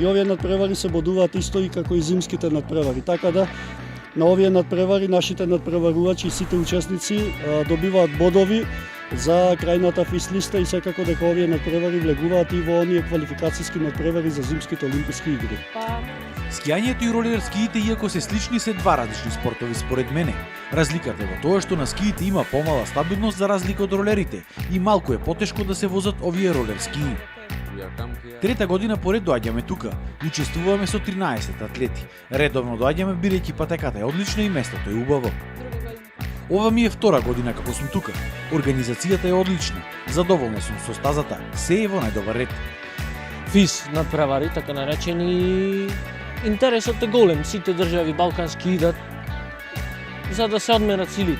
и овие надпревари се бодуваат исто и како и зимските надпревари. Така да на овие надпревари нашите надпреварувачи и сите учесници добиваат бодови за крајната физ листа и секако дека овие надпревари влегуваат и во оние квалификацијски надпревари за зимските олимписки игри. Скијањето и ролер скиите, иако се слични, се два различни спортови според мене. Разликата е во тоа што на скиите има помала стабилност за разлика од ролерите и малку е потешко да се возат овие ролер скии. Трета година поред доаѓаме тука. Учествуваме со 13 атлети. Редовно доаѓаме бидејќи патеката е одлична и местото е убаво. Ова ми е втора година како сум тука. Организацијата е одлична. Задоволна сум со стазата. Се е во најдобар ред. ФИС надпревари, така наречени. Интересот е голем, сите држави балкански идат за да се одмерат силите.